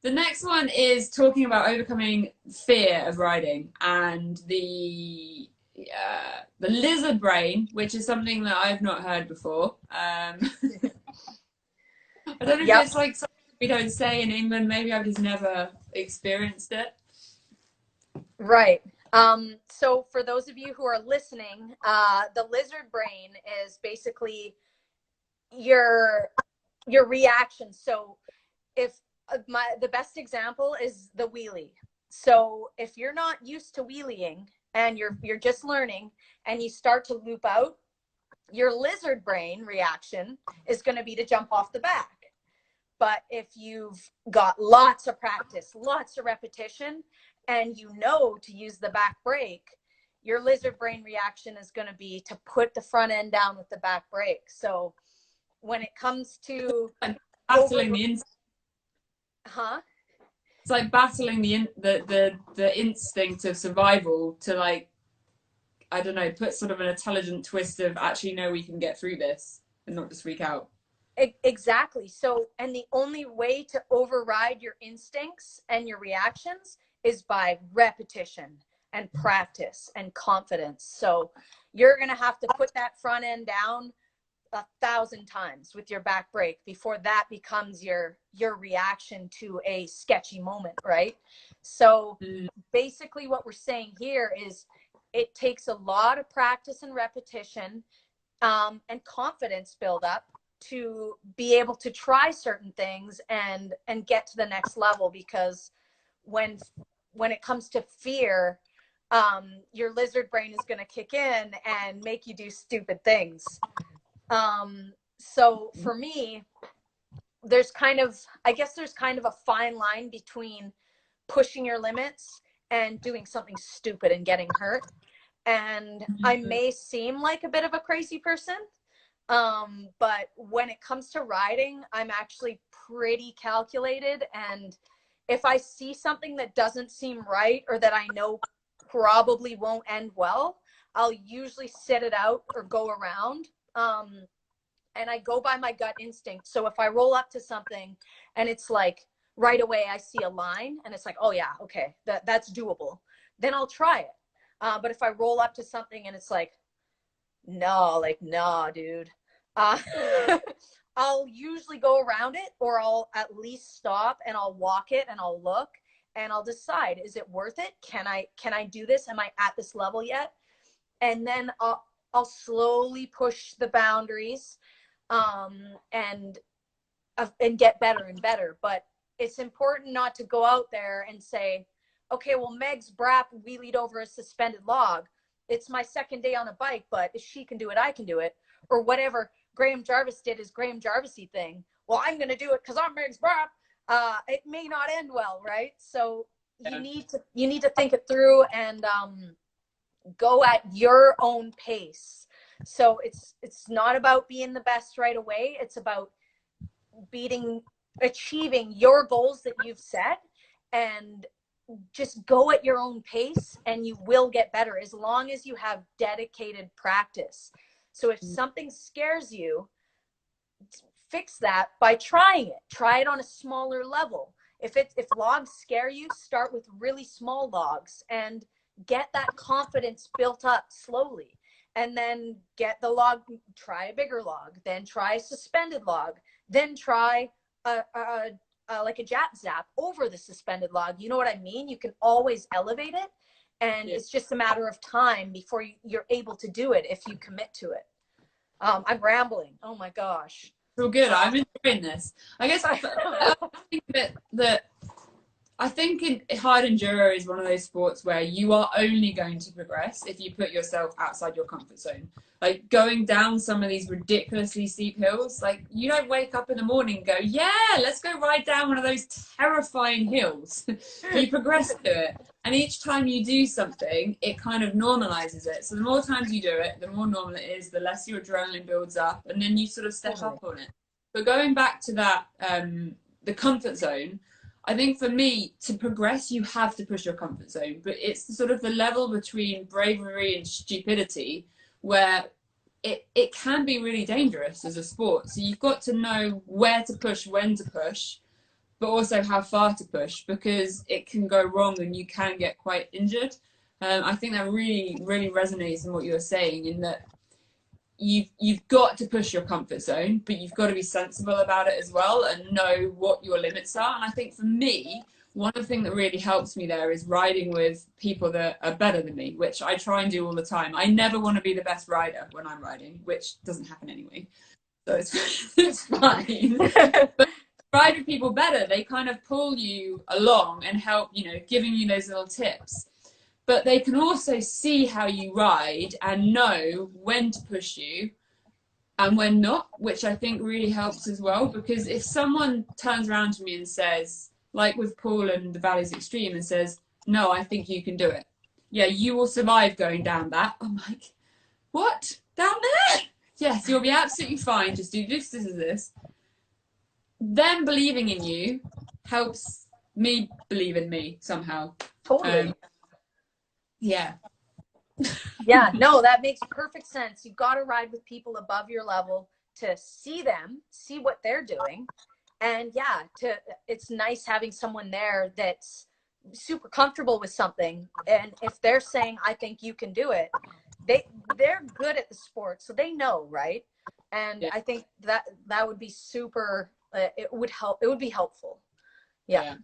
The next one is talking about overcoming fear of riding and the lizard brain, which is something that I've not heard before. I don't know if it's like something we don't say in England. Maybe I've just never experienced it. Right. So for those of you who are listening, the lizard brain is basically your reaction. So if the best example is the wheelie. So if you're not used to wheeling and you're just learning and you start to loop out, your lizard brain reaction is going to be to jump off the back. But if you've got lots of practice, lots of repetition, and you know to use the back brake, your lizard brain reaction is going to be to put the front end down with the back brake. So when it comes to battling the instinct. It's like battling the instinct of survival to, like, I don't know, put sort of an intelligent twist of actually, no, we can get through this and not just freak out. Exactly. So, and the only way to override your instincts and your reactions is by repetition and practice and confidence. So you're going to have to put that front end down 1,000 times with your back brake before that becomes your reaction to a sketchy moment, right? So basically what we're saying here is it takes a lot of practice and repetition and confidence build up to be able to try certain things and get to the next level, because when it comes to fear, your lizard brain is going to kick in and make you do stupid things. So for me, there's kind of a fine line between pushing your limits and doing something stupid and getting hurt. And I may seem like a bit of a crazy person, but when it comes to riding, I'm actually pretty calculated. And if I see something that doesn't seem right or that I know probably won't end well, I'll usually sit it out or go around. And I go by my gut instinct. So if I roll up to something and it's like right away I see a line and it's like, oh yeah, okay, that's doable, then I'll try it. But if I roll up to something and it's like, no, dude, I'll usually go around it, or I'll at least stop and I'll walk it and I'll look and I'll decide, is it worth it? Can I do this? Am I at this level yet? And then I'll slowly push the boundaries and get better and better. But it's important not to go out there and say, okay, well, megsbraap wheelied over a suspended log. It's my second day on a bike, but if she can do it, I can do it. Or whatever Graham Jarvis did his Graham Jarvis-y thing. Well, I'm going to do it because I'm megsbraap. It may not end well, right? So you need to think it through and go at your own pace. So it's not about being the best right away. It's about achieving your goals that you've set, and just go at your own pace and you will get better as long as you have dedicated practice. So if something scares you, fix that by trying it. Try it on a smaller level. If logs scare you, start with really small logs and get that confidence built up slowly. And then get the log, try a bigger log, then try a suspended log, then try like a zap over the suspended log. You know what I mean? You can always elevate it, and it's just a matter of time before you're able to do it if you commit to it. I'm rambling. Oh my gosh. So good. I'm enjoying this. I guess I think that I think hard enduro is one of those sports where you are only going to progress if you put yourself outside your comfort zone. Like going down some of these ridiculously steep hills, like you don't wake up in the morning and go, yeah, let's go ride down one of those terrifying hills. You progress to it. And each time you do something, it kind of normalizes it. So the more times you do it, the more normal it is, the less your adrenaline builds up, and then you sort of step up on it. But going back to that, the comfort zone, I think for me, to progress, you have to push your comfort zone. But it's sort of the level between bravery and stupidity where it can be really dangerous as a sport. So you've got to know where to push, when to push. but also how far to push, because it can go wrong and you can get quite injured. I think that really, really resonates in what you were saying, in that you've got to push your comfort zone, but you've got to be sensible about it as well and know what your limits are. And I think for me, one of the things that really helps me there is riding with people that are better than me, which I try and do all the time. I never want to be the best rider when I'm riding, which doesn't happen anyway, so it's fine. But ride with people better, they kind of pull you along and help, giving you those little tips. But they can also see how you ride and know when to push you and when not, which I think really helps as well. Because if someone turns around to me and says, like with Paul and the Valleys Extreme, and says, no, I think you can do it. Yeah, you will survive going down that. I'm like, what? Down there? Yes, you'll be absolutely fine. Just do this, this. Them believing in you helps me believe in me somehow. Totally. Yeah. Yeah, no, that makes perfect sense. You've got to ride with people above your level to see them, see what they're doing. And yeah, it's nice having someone there that's super comfortable with something. And if they're saying, I think you can do it, they're good at the sport, so they know, right? And Yeah. I think that would be super, it would be helpful. Yeah.